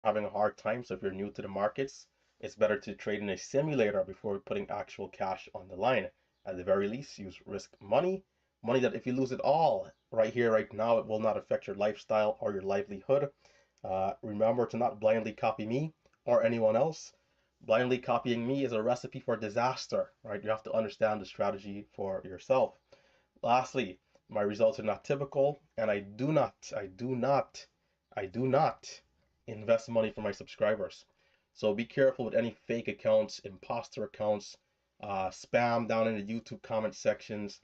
having a hard time. So if you're new to the markets, it's better to trade in a simulator before putting actual cash on the line. At the very least, use risk money, money that if you lose it all right here, right now, it will not affect your lifestyle or your livelihood. Remember to not blindly copy me or anyone else. Blindly copying me is a recipe for disaster, right? You have to understand the strategy for yourself. Lastly, my results are not typical, and I do not invest money for my subscribers. So be careful with any fake accounts, imposter accounts, spam down in the YouTube comment sections.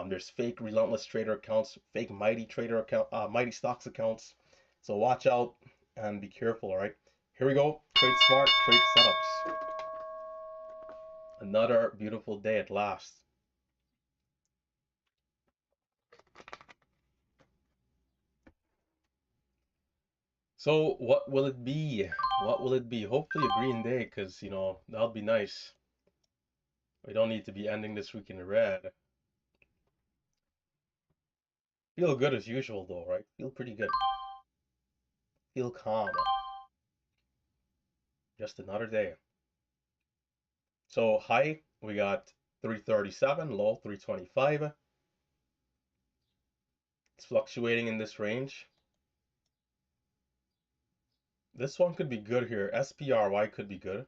There's fake relentless trader accounts, fake mighty trader account, mighty stocks accounts. So watch out and be careful. All right, here we go. Trade smart, trade setups. Another beautiful day at last. So what will it be? What will it be? Hopefully a green day, because that'll be nice. We don't need to be ending this week in red. Feel good as usual though, right? Feel pretty good. Feel calm. Just another day. So high, we got 337, low 325. It's fluctuating in this range. This one could be good here. SPRY could be good.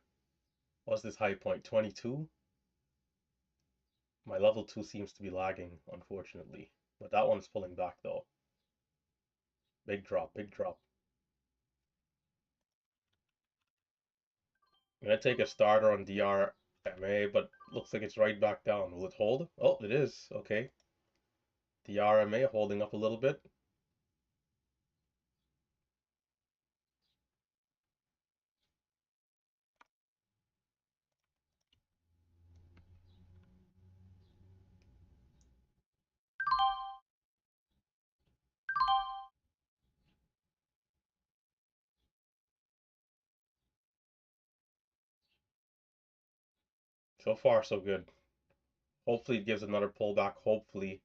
What's this high point? 22? My level 2 seems to be lagging, unfortunately. But that one's pulling back though. Big drop, big drop. I'm gonna take a starter on DRMA, but looks like it's right back down. Will it hold? Oh, it is. Okay. DRMA holding up a little bit. So far, so good. Hopefully it gives another pullback. Hopefully.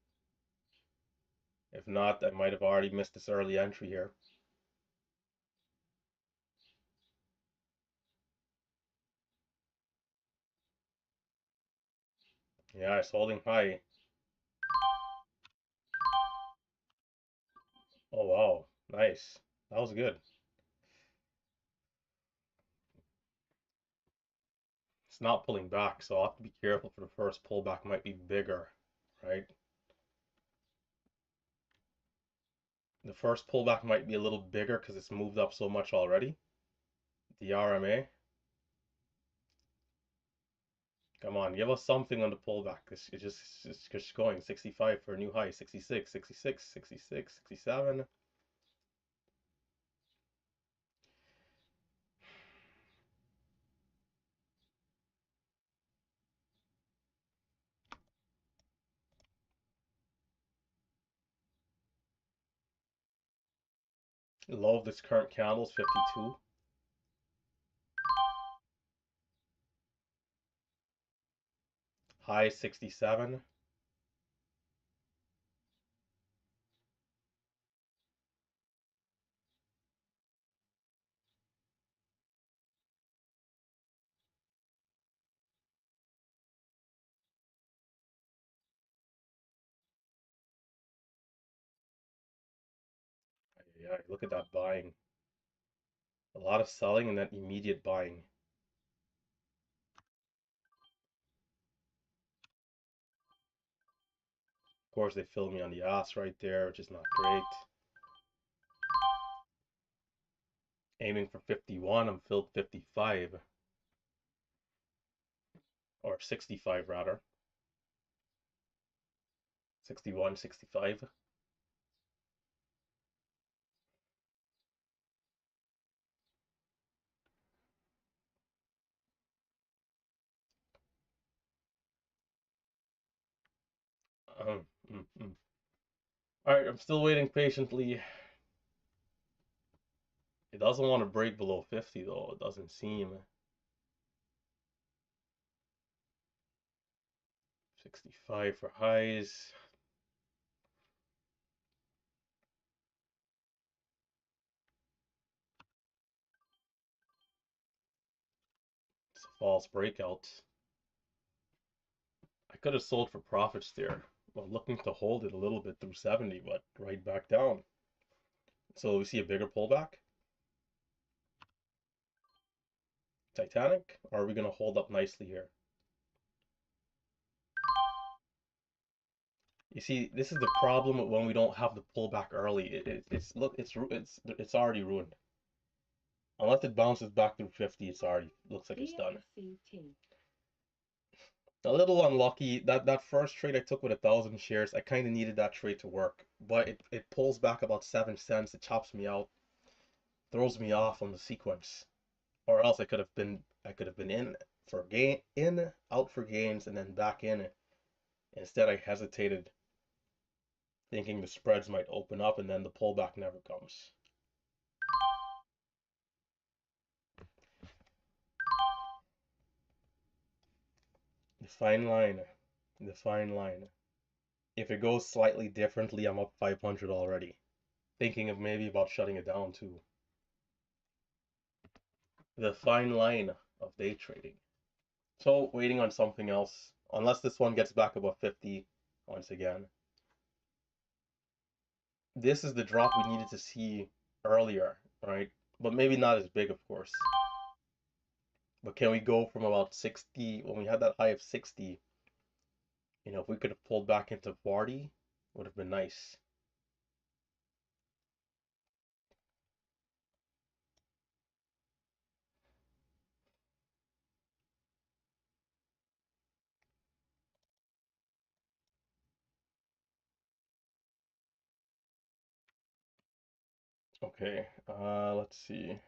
If not, I might have already missed this early entry here. Yeah, it's holding high. Oh, wow. Nice. That was good. It's not pulling back, so I'll have to be careful for the first pullback. Might be bigger, right? The first pullback might be a little bigger because it's moved up so much already. The RMA. Come on, give us something on the pullback. It's just going 65 for a new high, 66, 66, 66, 67. Low of this current candle is 52. High 67. Yeah, look at that buying. A lot of selling and then immediate buying. Of course, they filled me on the ass right there, which is not great. Aiming for 51, I'm filled 55. Or 65 rather. 61, 65. Um, mm, mm. All right, I'm still waiting patiently. It doesn't want to break below 50 though. It doesn't seem. 65 for highs. false breakout. I could have sold for profits there. Well, looking to hold it a little bit through 70, but right back down. So we see a bigger pullback. Titanic, or are we going to hold up nicely here? You see, this is the problem when we don't have the pullback early. It's already ruined. Unless it bounces back through 50, it's already looks like it's done. A little unlucky. That first trade I took with 1,000 shares, I kind of needed that trade to work, but it pulls back about 7 cents. It chops me out, throws me off on the sequence, or else I could have been in for out for gains, and then back in. Instead, I hesitated, thinking the spreads might open up, and then the pullback never comes. The fine line. The fine line. If it goes slightly differently, I'm up 500 already. Thinking of maybe about shutting it down too. The fine line of day trading. So waiting on something else. Unless this one gets back above 50 once again. This is the drop we needed to see earlier, right? But maybe not as big, of course. But can we go from about 60, when we had that high of 60, if we could have pulled back into 40, would have been nice. Okay, let's see.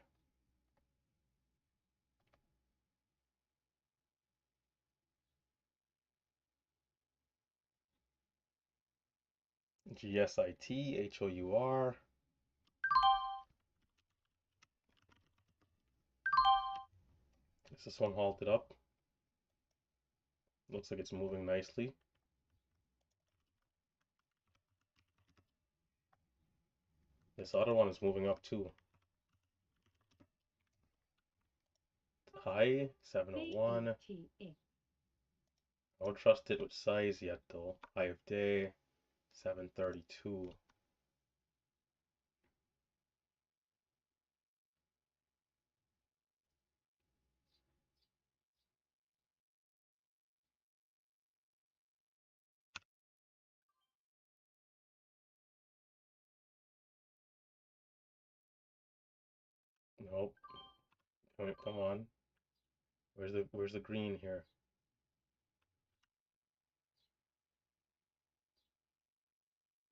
GSIT, HOUR. Is this one halted up? Looks like it's moving nicely. This other one is moving up too. High, 701. I don't trust it with size yet though. High of day, 732. Nope. Come on. Where's the green here?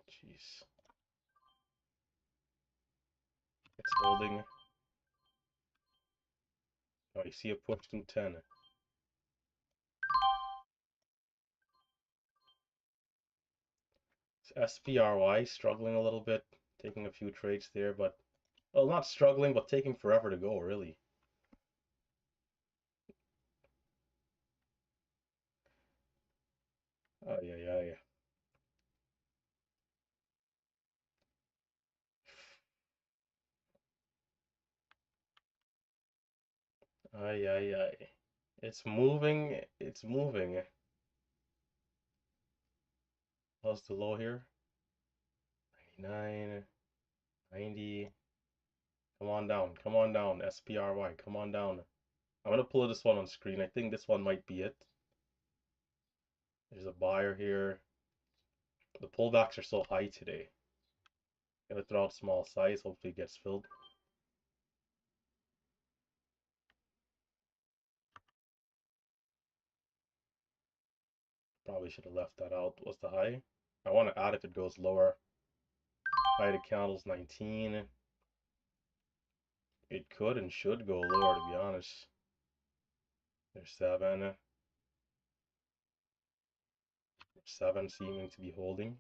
Jeez. It's holding. Oh, you see a push through 10. SPRY struggling a little bit, taking a few trades there, but well, not struggling, but taking forever to go, really. Ay, ay, ay. Ay, ay, ay. It's moving. It's moving. How's the low here? 99, 90. Come on down. Come on down. SPRY. Come on down. I'm going to pull this one on screen. I think this one might be it. There's a buyer here. The pullbacks are so high today. Gonna throw out small size. Hopefully it gets filled. Probably should have left that out. What's the high? I want to add if it goes lower. High to candles 19. It could and should go lower, to be honest. There's 7. 7 seeming to be holding.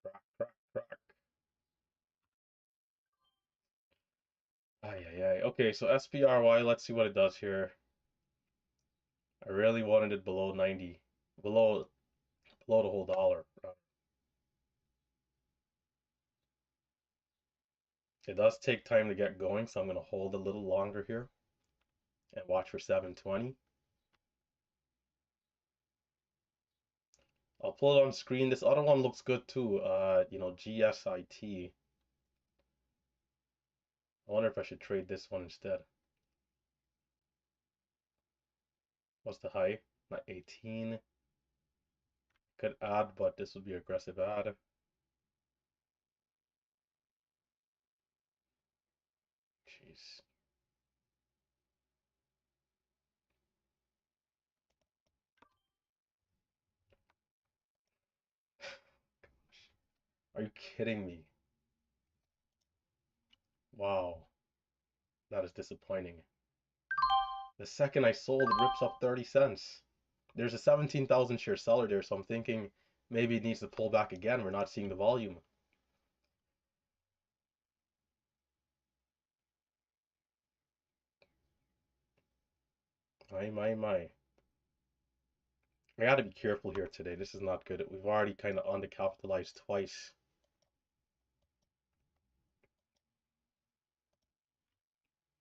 Crack, crack, crack. Ay, ay, ay. Okay, so SPRY, let's see what it does here. I really wanted it below 90, below below the whole dollar. It does take time to get going, so I'm going to hold a little longer here and watch for 720. I'll pull it on screen. This other one looks good too. GSIT. I wonder if I should trade this one instead. What's the high? Not 18. Could add, but this would be aggressive add. Jeez. Are you kidding me? Wow. That is disappointing. The second I sold, it rips up 30 cents. There's a 17,000 share seller there, so I'm thinking maybe it needs to pull back again. We're not seeing the volume. My. I gotta be careful here today. This is not good. We've already kind of undercapitalized twice.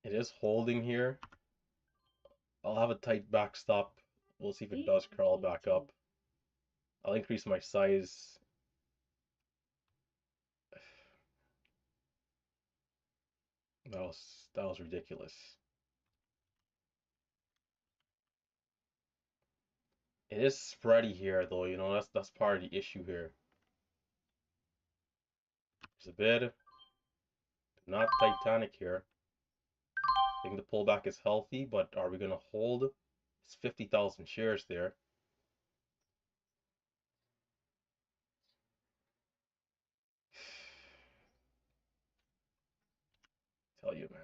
It is holding here. I'll have a tight backstop. We'll see if it does crawl back up. I'll increase my size. That was ridiculous. It is spready here though, that's part of the issue here. There's a bid. Not Titanic here. I think the pullback is healthy, but are we going to hold? It's 50,000 shares there. Tell you, man.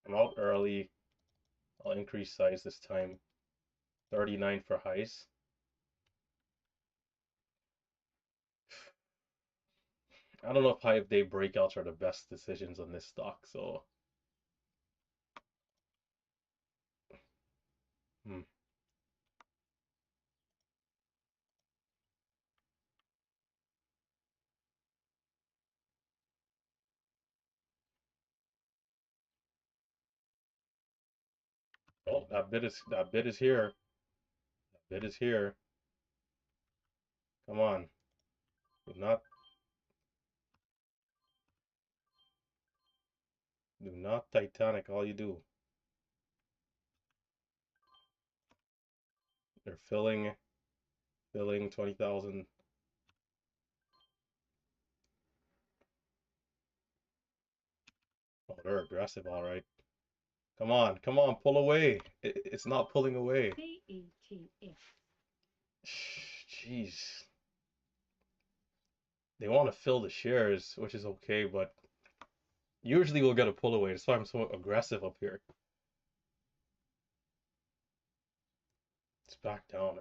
I'm out early. I'll increase size this time. 39 for highs. I don't know if 5-day breakouts are the best decisions on this stock, so. Oh, that bid is here. That bid is here. Come on. Do not Titanic all you do. They're filling 20,000. Oh, they're aggressive, all right. Come on, pull away. It's not pulling away. Jeez. They want to fill the shares, which is okay, but usually we'll get a pull away. That's why I'm so aggressive up here. It's back down.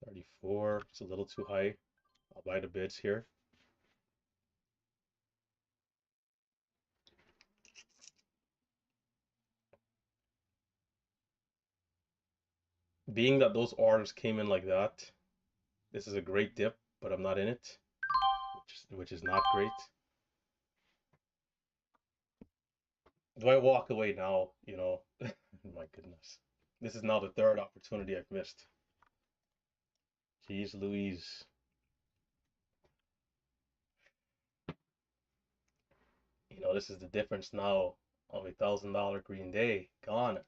34. It's a little too high. I'll buy the bids here. Being that those orders came in like that, this is a great dip, but I'm not in it, which is not great. Do I walk away now? My goodness. This is now the third opportunity I've missed. Jeez Louise. This is the difference now of $1,000 green day. Gone.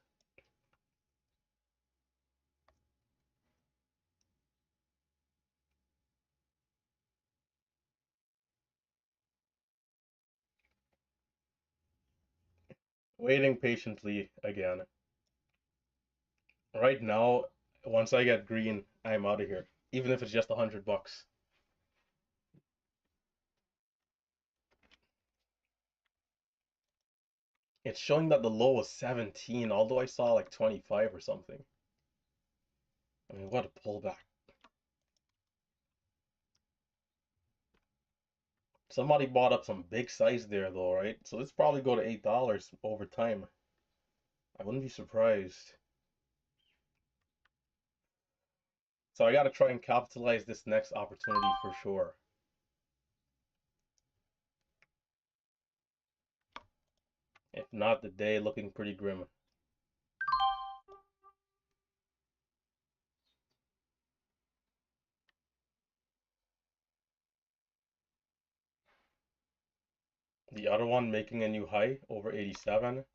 Waiting patiently again. Right now, once I get green, I'm out of here. Even if it's just $100. It's showing that the low was 17, although I saw like 25 or something. I mean, what a pullback. Somebody bought up some big size there though, right? So let's probably go to $8 over time. I wouldn't be surprised. So I got to try and capitalize this next opportunity for sure. If not, the day looking pretty grim. The other one making a new high over 87.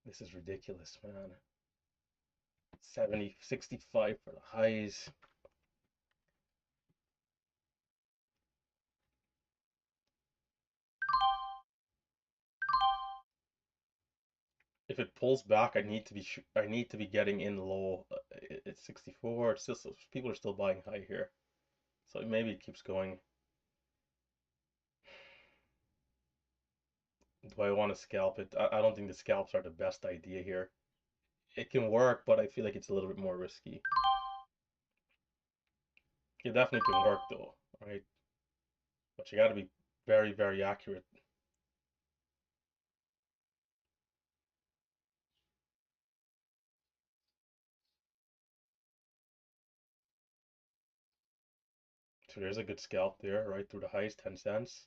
This is ridiculous, man. 70, 65 for the highs. If it pulls back, I need to be getting in low. It's 64. It's still people are still buying high here, so maybe it keeps going. Do I want to scalp it? I don't think the scalps are the best idea here. It can work, but I feel like it's a little bit more risky. It definitely can work though, right? But you got to be very, very accurate. So there's a good scalp there, right through the highs, 10 cents.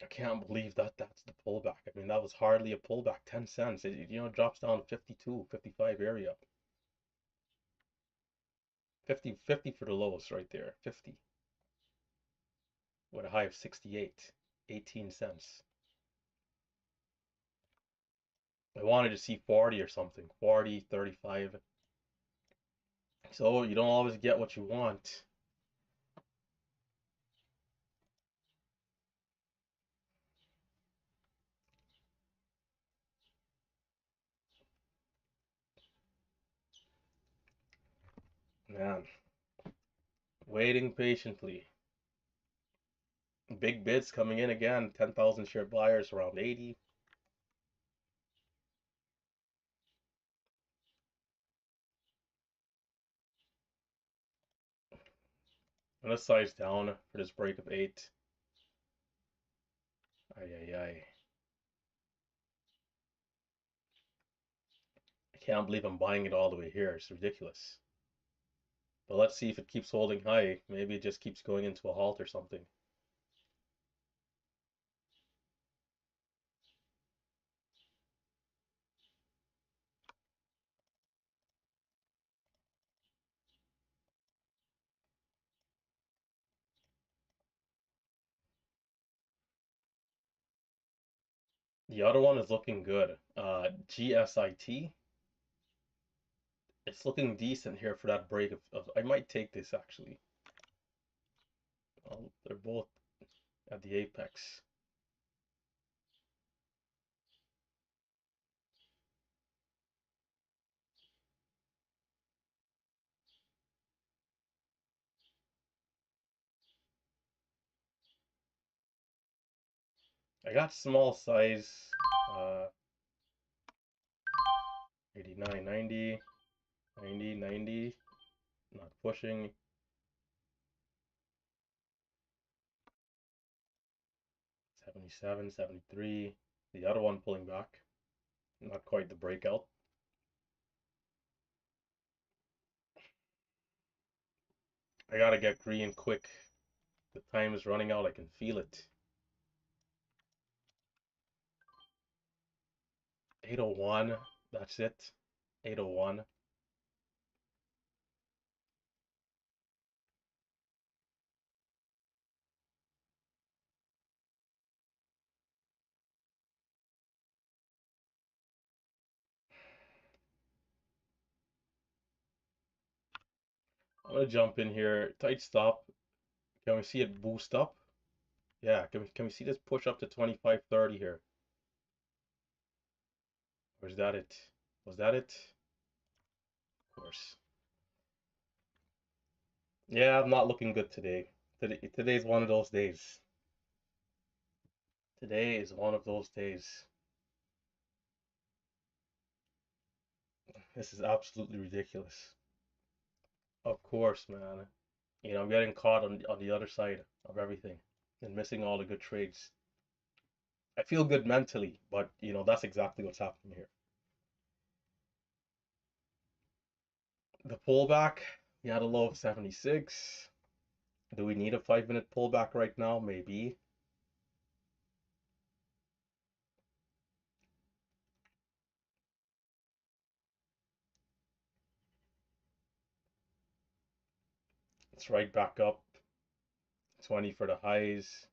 I can't believe that that's the pullback. I mean, that was hardly a pullback, 10 cents. It, drops down 52, 55 area. 50 for the lowest right there, 50. With a high of 68, 18 cents. I wanted to see 40 or something, 40, 35. So you don't always get what you want. Man, waiting patiently. Big bids coming in again, 10,000 share buyers around 80. And a size down for this break of 8. Ay, ay, ay. I can't believe I'm buying it all the way here. It's ridiculous. But let's see if it keeps holding high. Maybe it just keeps going into a halt or something. The other one is looking good. GSIT. It's looking decent here for that break of I might take this actually. Well, they're both at the apex. I got small size, uh, 89, 90, 90, 90, not pushing. 77, 73. The other one pulling back. Not quite the breakout. I gotta get green quick. The time is running out. I can feel it. 801. That's it. 801. I'm gonna jump in here. Tight stop. Can we see it boost up? Yeah, can we see this push up to 25.30 here? Or is that it? Was that it? Of course. Yeah, I'm not looking good today. Today's one of those days. Today is one of those days. This is absolutely ridiculous. Of course, man. I'm getting caught on the other side of everything and missing all the good trades. I feel good mentally, but that's exactly what's happening here. The pullback, we had a low of 76. Do we need a 5-minute pullback right now? Maybe. It's right back up. 20 for the highs.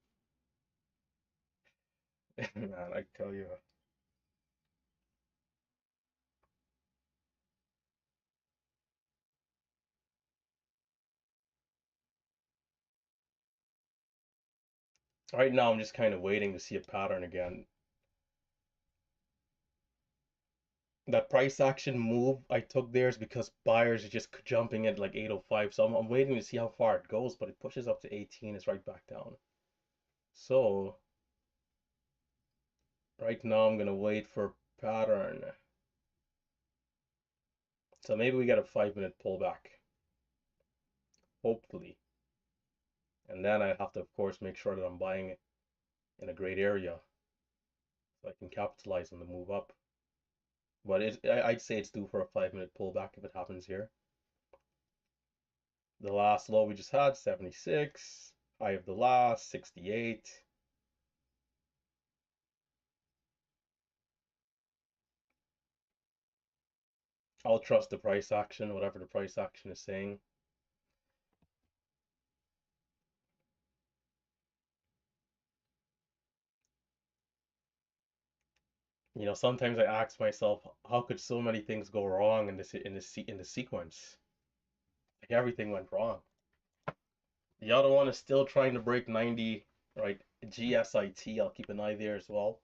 Man, I tell you. Right now, I'm just kind of waiting to see a pattern again. That price action move I took there is because buyers are just jumping at like 805. So I'm waiting to see how far it goes, but it pushes up to 18. It's right back down. So right now, I'm going to wait for pattern. So maybe we get a 5-minute pullback. Hopefully. And then I have to, of course, make sure that I'm buying in a great area so I can capitalize on the move up. But I'd say it's due for a 5-minute pullback if it happens here. The last low we just had, 76. High of the last, 68. I'll trust the price action, whatever the price action is saying. Sometimes I ask myself, how could so many things go wrong in the sequence? Like everything went wrong. The other one is still trying to break 90, right? GSIT, I'll keep an eye there as well.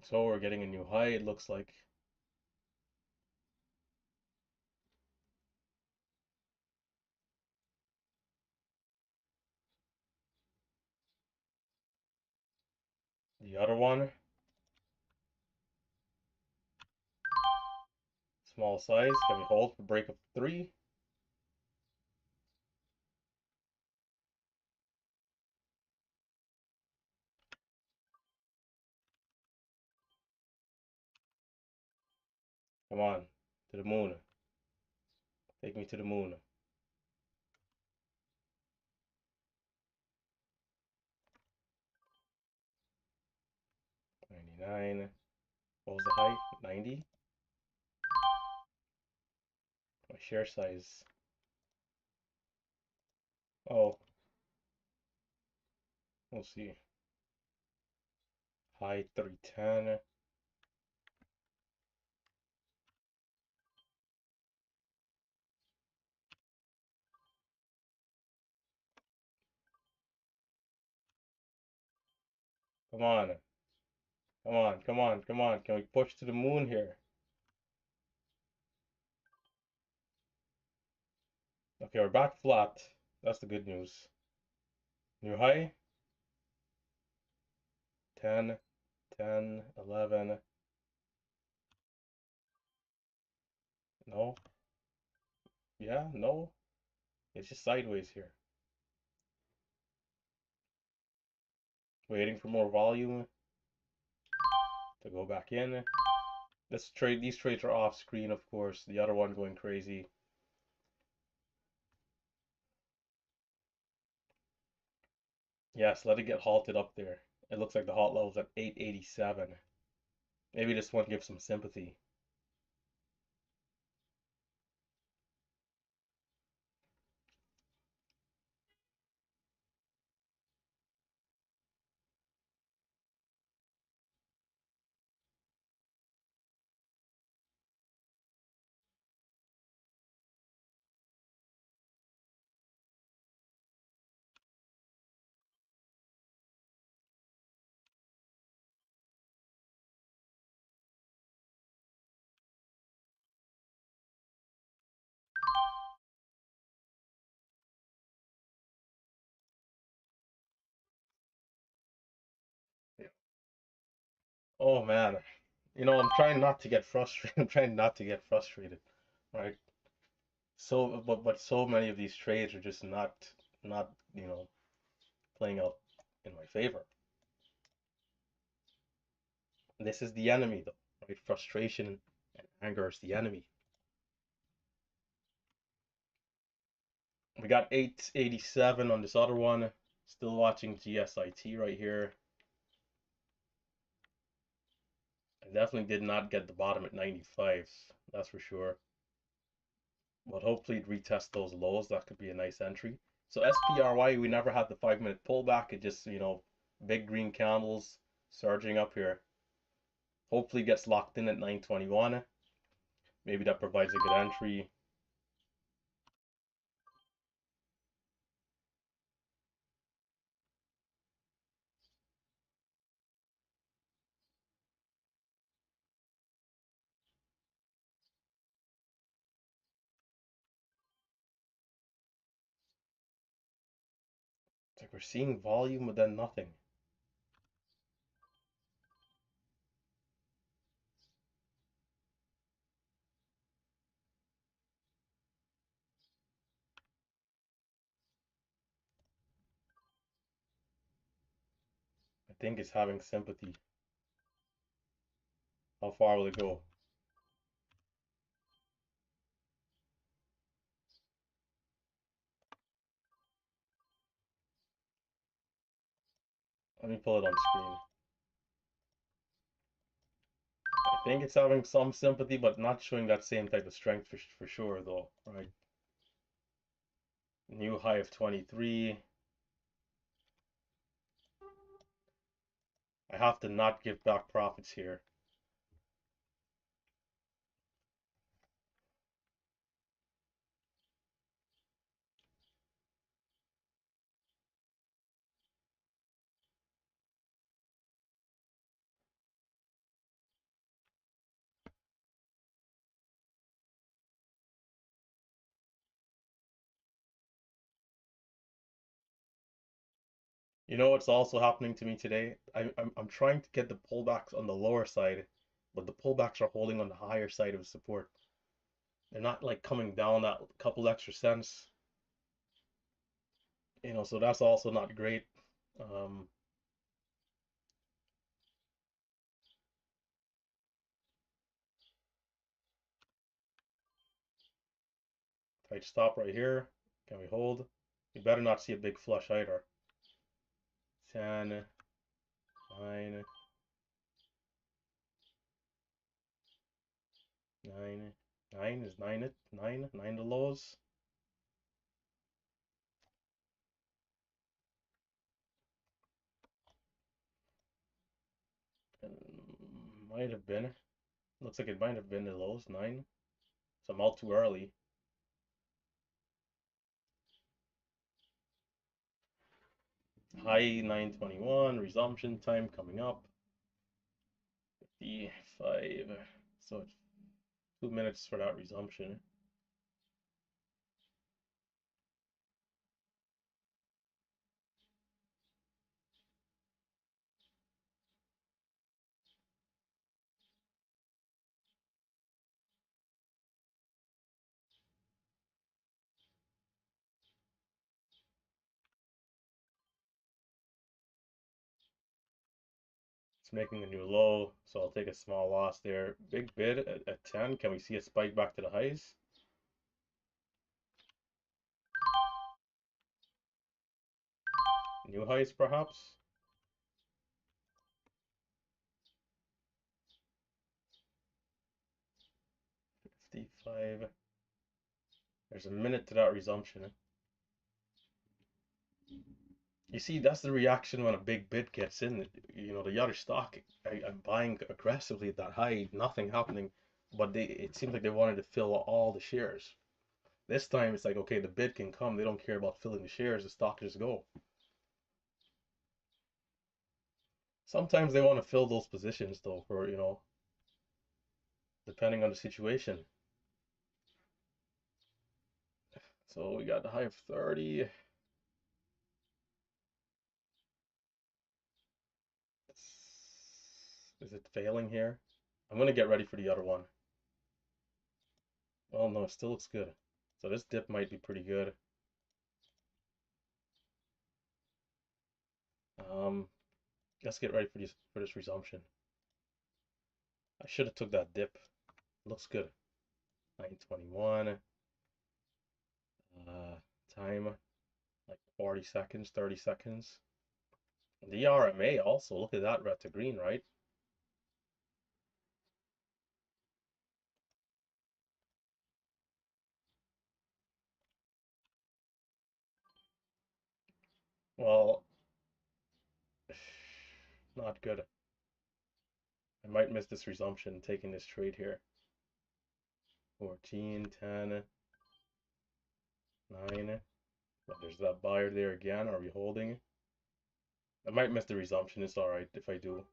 So we're getting a new high, it looks like. The other one, small size, can we hold for break of 3? Come on, to the moon. Take me to the moon. 99. What was the high? 90? My share size. Oh, we'll see. High 310. Come on. Come on, come on, come on. Can we push to the moon here? Okay, we're back flat. That's the good news. New high? 10, 10, 11. No? Yeah, no? It's just sideways here. Waiting for more volume to go back in. These trades are off screen, of course. The other one going crazy. Yes, let it get halted up there. It looks like the halt level's at 887. Maybe this one gives some sympathy. Oh man, I'm trying not to get frustrated. I'm trying not to get frustrated, right? But so many of these trades are just not playing out in my favor. This is the enemy, though, right? Frustration and anger is the enemy. We got 887 on this other one. Still watching GSIT right here. I definitely did not get the bottom at 95, that's for sure. But hopefully it retests those lows. That could be a nice entry. So SPRY, we never had the 5-minute pullback. It just, big green candles surging up here. Hopefully gets locked in at 921. Maybe that provides a good entry. It's like we're seeing volume but then nothing. I think it's having sympathy. How far will it go? Let me pull it on screen. I think it's having some sympathy, but not showing that same type of strength for sure, though, right? New high of 23. I have to not give back profits here. You know what's also happening to me today? I'm trying to get the pullbacks on the lower side, but the pullbacks are holding on the higher side of support. They're not like coming down that couple extra cents. So that's also not great. Um, Tight stop right here. Can we hold? We better not see a big flush either. 10, 9, 9, 9 is 9 it, 9, 9 the lows. Might have been. Looks like it might have been the lows, 9. So I'm out too early. High 921, resumption time coming up. 55. So it's 2 minutes for that resumption. It's making a new low, so I'll take a small loss there. Big bid at 10. Can we see a spike back to the highs? New highs, perhaps? 55. There's a minute to that resumption. You see, that's the reaction when a big bid gets in. The other stock, I'm buying aggressively at that high, nothing happening, but it seems like they wanted to fill all the shares. This time it's like, okay, the bid can come. They don't care about filling the shares. The stock just go. Sometimes they want to fill those positions though, for depending on the situation. So we got the high of 30. Is it failing here? I'm gonna get ready for the other one. Well, no, it still looks good. So this dip might be pretty good. Um, let's get ready for this resumption. I should have took that dip. Looks good. 9:21. Time like 40 seconds, 30 seconds. The RMA also, look at that red to green, right? Well, not good. I might miss this resumption taking this trade here. 14, 10, 9. But there's that buyer there again. Are we holding? I might miss the resumption. It's all right if I do.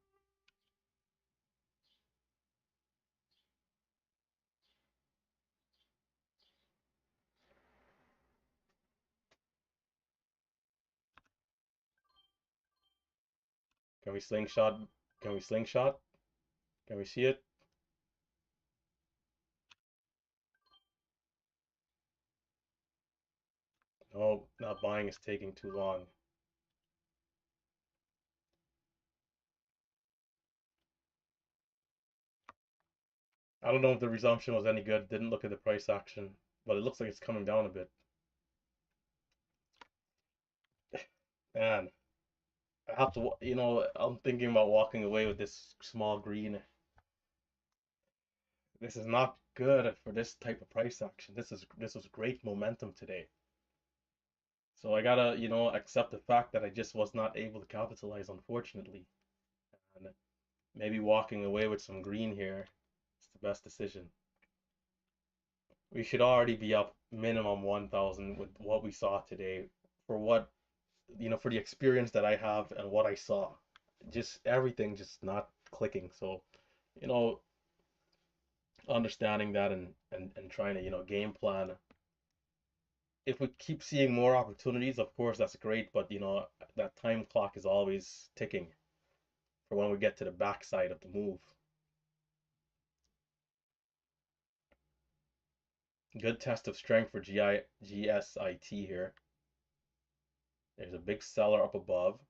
Can we slingshot? Can we slingshot? Can we see it? No, not buying is taking too long. I don't know if the resumption was any good. Didn't look at the price action, but it looks like it's coming down a bit. Man, I have to, I'm thinking about walking away with this small green. This is not good for this type of price action. This was great momentum today. So I gotta, accept the fact that I just was not able to capitalize, unfortunately. And maybe walking away with some green here is the best decision. We should already be up minimum 1,000 with what we saw today for what, for the experience that I have and what I saw. Just everything just not clicking. So, you know, understanding that and trying to, game plan. If we keep seeing more opportunities, of course, that's great, but that time clock is always ticking for when we get to the backside of the move. Good test of strength for GSIT here. There's a big seller up above.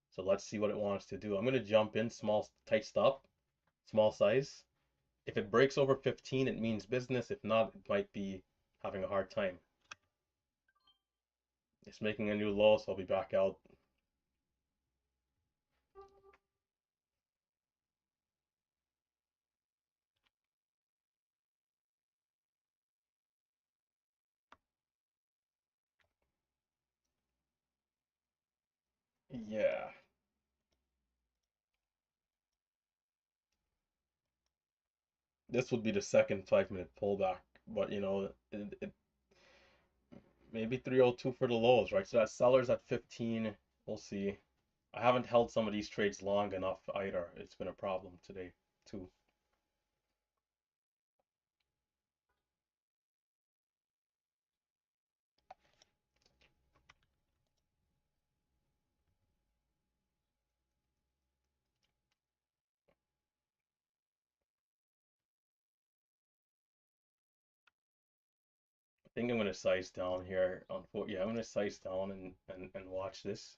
So let's see what it wants to do. I'm going to jump in, small, tight stop, small size. If it breaks over 15, it means business. If not, it might be having a hard time. It's making a new low, so I'll be back out. Yeah. This would be the second 5-minute pullback, but maybe 302 for the lows, right? So that seller's at 15. We'll see. I haven't held some of these trades long enough either. It's been a problem today too. I think I'm gonna size down here on foot. Yeah, I'm gonna size down and watch this.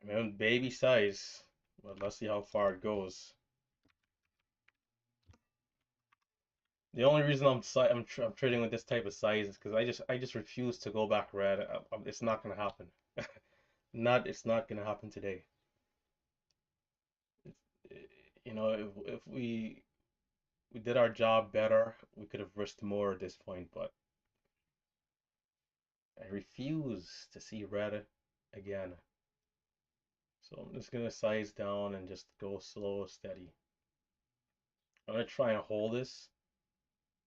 I mean, baby size, but let's see how far it goes. The only reason I'm trading with this type of size is because I just refuse to go back red. It's not gonna happen. It's not gonna happen today. If we did our job better, we could have risked more at this point, but I refuse to see red again. So I'm just gonna size down and just go slow, steady. I'm gonna try and hold this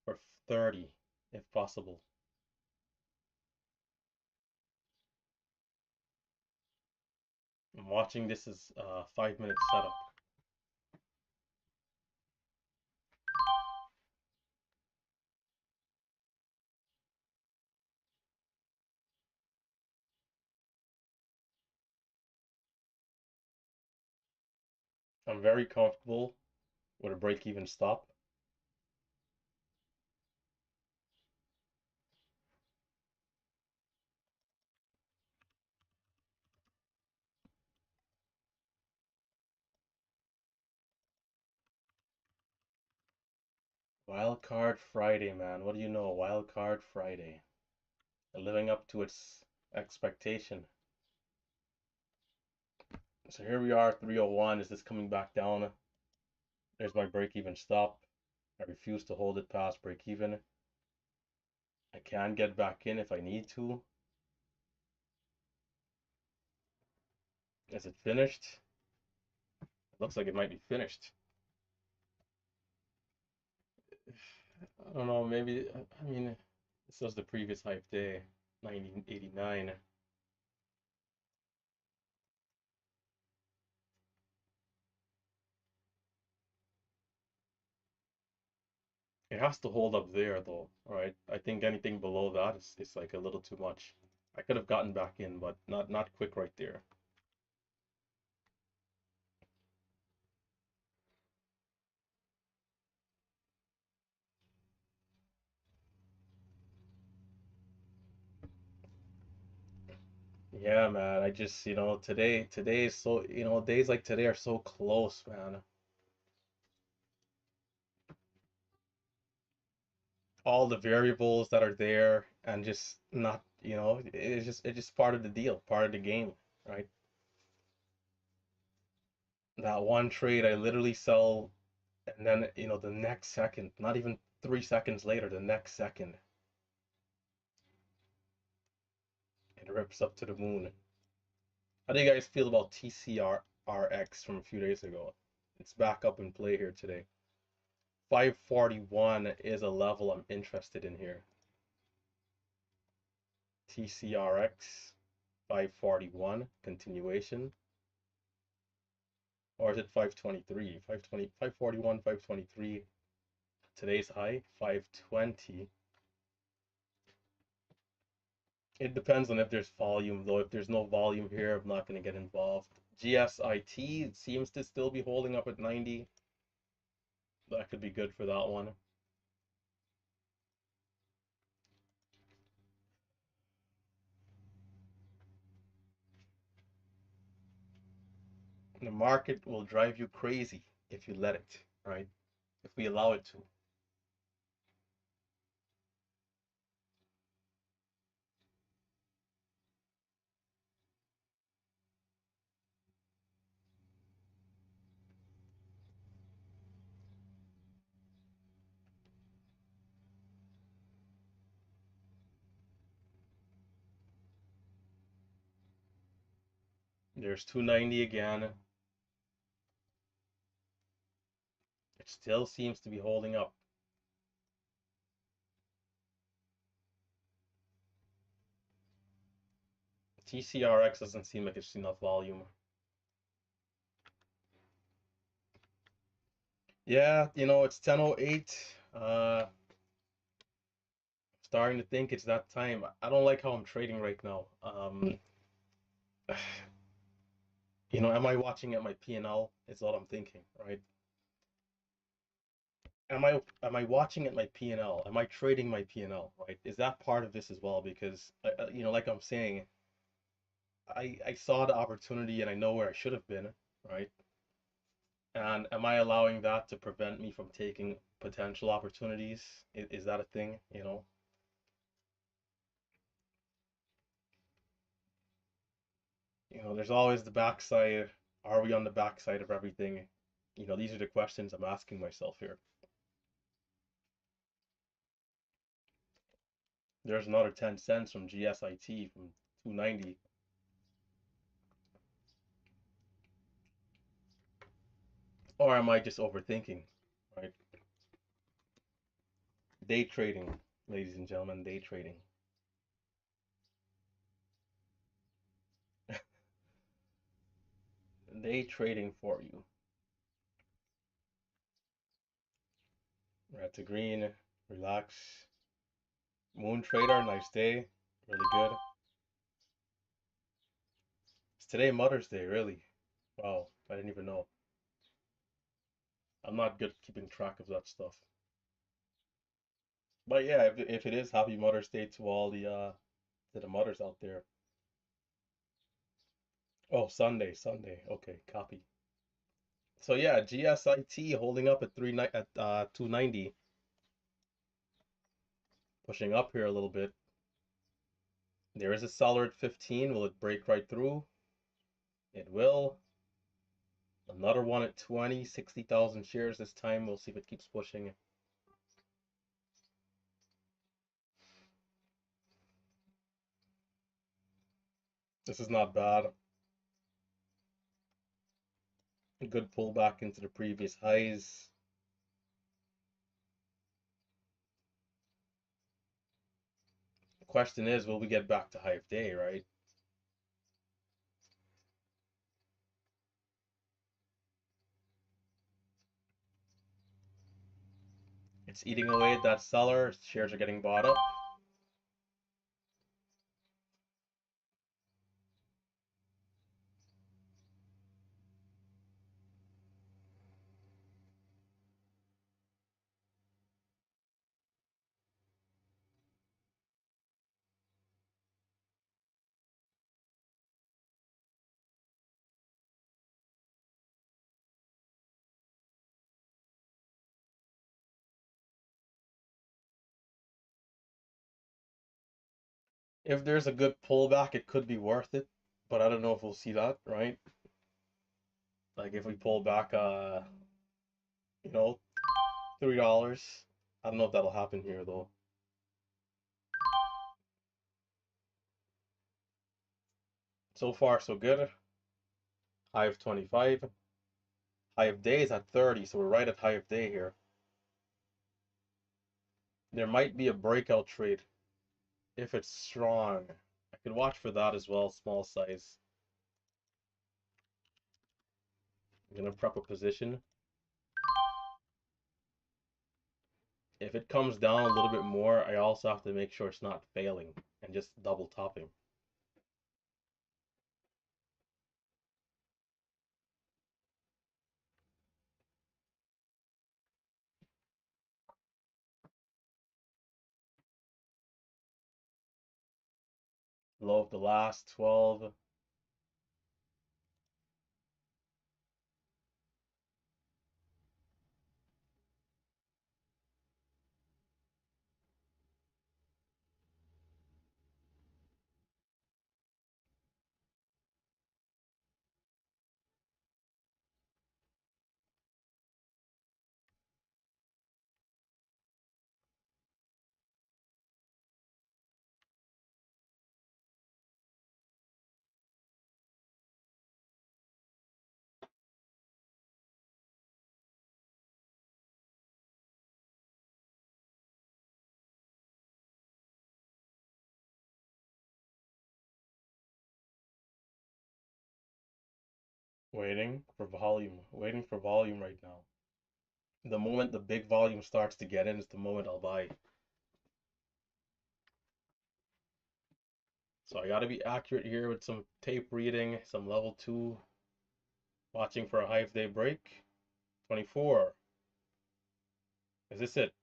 for 30 if possible. I'm watching this as a 5-minute setup. I'm very comfortable with a break-even stop. Wild Card Friday, man. What do you know? Wild Card Friday. Living up to its expectation. So here we are, 301. Is this coming back down? There's my break-even stop. I refuse to hold it past break-even. I can get back in if I need to. Is it finished? It looks like it might be finished. I don't know, maybe, I mean, this was the previous hype day, 1989. It has to hold up there though, right? I think anything below that is like a little too much. I could have gotten back in, but not quick right there. Yeah, man. I just, today is so, days like today are so close, man. All the variables that are there and just not, it's just part of the deal, part of the game, right? That one trade I literally sell and then, the next second, not even 3 seconds later, the next second, it rips up to the moon. How do you guys feel about TCRX from a few days ago? It's back up in play here today. 541 is a level I'm interested in here. TCRX 541 continuation, or is it 523? 520, 541, 523. Today's high 520. It depends on if there's volume though. If there's no volume here, I'm not going to get involved. GSIT seems to still be holding up at 90. That could be good for that one. The market will drive you crazy if you let it, right? If we allow it to. There's 290 again. It still seems to be holding up. TCRX doesn't seem like it's enough volume. Yeah, it's 10:08. Starting to think it's that time. I don't like how I'm trading right now. Am I watching at my P&L? Is what I'm thinking, right? Am I watching at my P&L? Am I trading my P&L, right? Is that part of this as well? Because like I'm saying, I saw the opportunity and I know where I should have been, right? And am I allowing that to prevent me from taking potential opportunities? Is that a thing, there's always the backside. Are we on the backside of everything? These are the questions I'm asking myself here. There's another 10 cents from GSIT from 290. Or am I just overthinking? Right? Day trading, ladies and gentlemen, day trading. Day trading for you. Red to green, relax. Moon trader, nice day, really good. It's today Mother's Day, really. Wow, I didn't even know. I'm not good at keeping track of that stuff. But yeah, if it is, happy Mother's Day to all the mothers out there. Oh, Sunday. Okay, copy. So yeah, GSIT holding up at 290, pushing up here a little bit. There is a seller at 15. Will it break right through? It will. Another one at 20, 60,000 shares this time. We'll see if it keeps pushing. This is not bad. A good pullback into the previous highs. The question is, will we get back to high of day, right? It's eating away at that seller. Shares are getting bought up. If there's a good pullback, it could be worth it, but I don't know if we'll see that, right? Like if we pull back, you know, $3. I don't know if that'll happen here though. So far, so good. High of 25. High of day is at 30, so we're right at high of day here. There might be a breakout trade if it's strong. I could watch for that as well, small size. I'm gonna prep a position. If it comes down a little bit more, I also have to make sure it's not failing and just double topping. Low of the last 12. Waiting for volume right now. The moment the big volume starts to get in is the moment I'll buy. So I gotta be accurate here with some tape reading, some level 2, watching for a high of day break. 24. Is this it?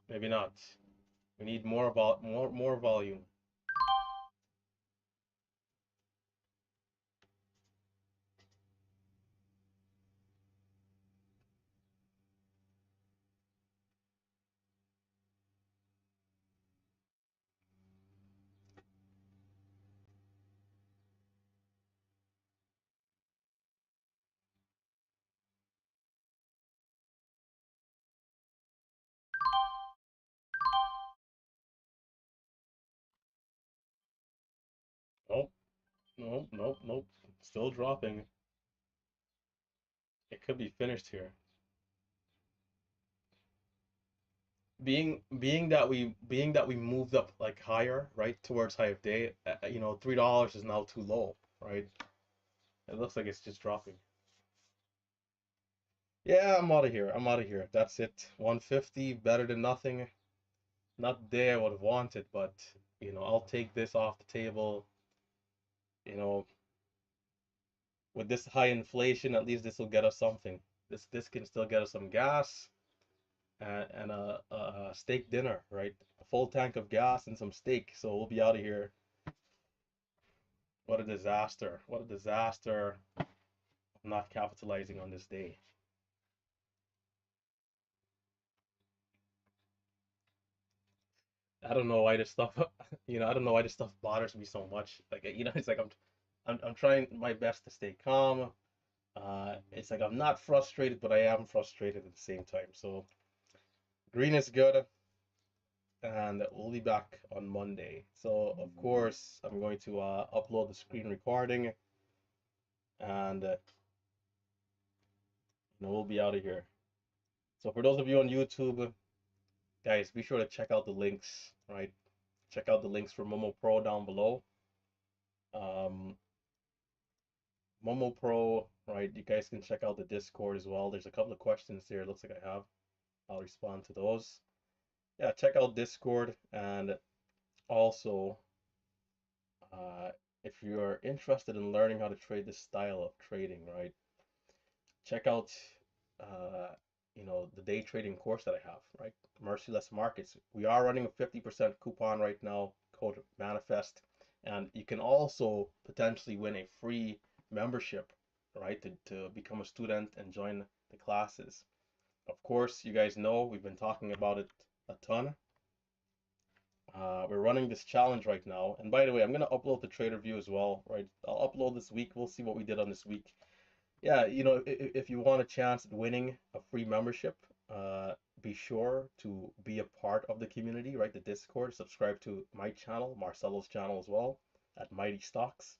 Maybe not. We need more volume. Nope, nope, nope. Still dropping. It could be finished here. Being that we moved up like higher, right, towards high of day, $3 is now too low, right? It looks like it's just dropping. Yeah, I'm out of here. I'm out of here. That's it. 150, better than nothing. Not the day I would have wanted, but I'll take this off the table. You know, with this high inflation, at least this will get us something. This can still get us some gas and a steak dinner, right? A full tank of gas and some steak. So we'll be out of here. What a disaster. What a disaster of not capitalizing on this day. I don't know why this stuff, I don't know why this stuff bothers me so much. Like, it's like I'm trying my best to stay calm. It's like I'm not frustrated, but I am frustrated at the same time. So green is good, and we'll be back on Monday. So of course, I'm going to upload the screen recording, and we'll be out of here. So for those of you on YouTube, guys, be sure to check out the links, right? Check out the links for Momo Pro down below. Um, Momo Pro, right? You guys can check out the Discord as well. There's a couple of questions there. It looks like I have. I'll respond to those. Yeah, check out Discord, and also, if you're interested in learning how to trade this style of trading, right? Check out, uh, the day trading course that I have, right? Merciless Markets. We are running a 50% coupon right now, code Manifest, and you can also potentially win a free membership, right, to become a student and join the classes. Of course, you guys know we've been talking about it a ton. We're running this challenge right now, and by the way, I'm gonna upload the trader view as well, right? I'll upload this week. We'll see what we did on this week. Yeah, if you want a chance at winning a free membership, be sure to be a part of the community, right? The Discord. Subscribe to my channel, Marcelo's channel as well, at Mighty Stocks,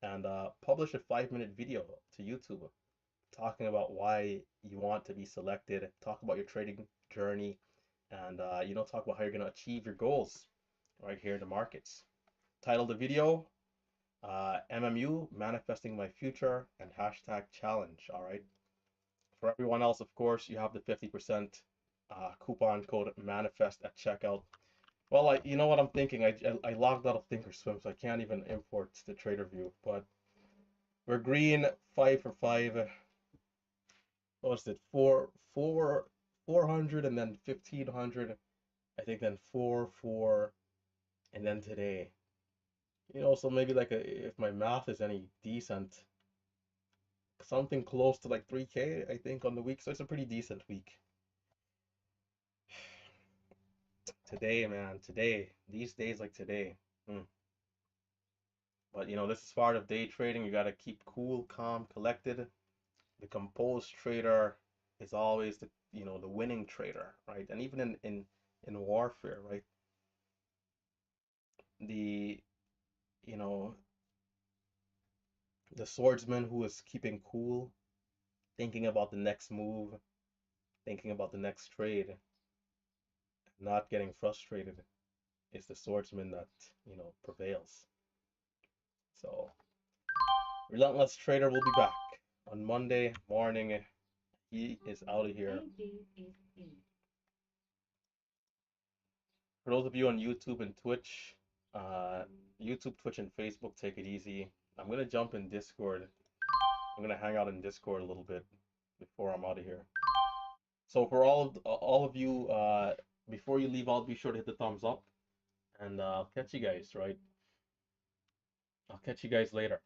and publish a 5-minute video to YouTube talking about why you want to be selected, talk about your trading journey, and talk about how you're going to achieve your goals right here in the markets. Title the video, MMU, Manifesting My Future, and hashtag challenge, all right? For everyone else, of course, you have the 50% coupon code manifest at checkout. Well, you know what I'm thinking? I logged out of Thinkorswim, so I can't even import the trader view, but we're green, 5 for 5. What was it? 400 and then 1500. I think then 4 and then today. So maybe like if my math is any decent, something close to like 3K, I think, on the week. So it's a pretty decent week. Today, man, today, these days like today. But this is part of day trading. You got to keep cool, calm, collected. The composed trader is always the winning trader, right? And even in warfare, right? The you know the swordsman who is keeping cool, thinking about the next move, thinking about the next trade, not getting frustrated, is the swordsman that prevails. So Relentless Trader will be back on Monday morning. He is out of here. For those of you on YouTube and Twitch, YouTube, Twitch, and Facebook, take it easy. I'm gonna jump in Discord. I'm gonna hang out in Discord a little bit before I'm out of here. So for all of you, before you leave out, be sure to hit the thumbs up, and I'll catch you guys, right? I'll catch you guys later.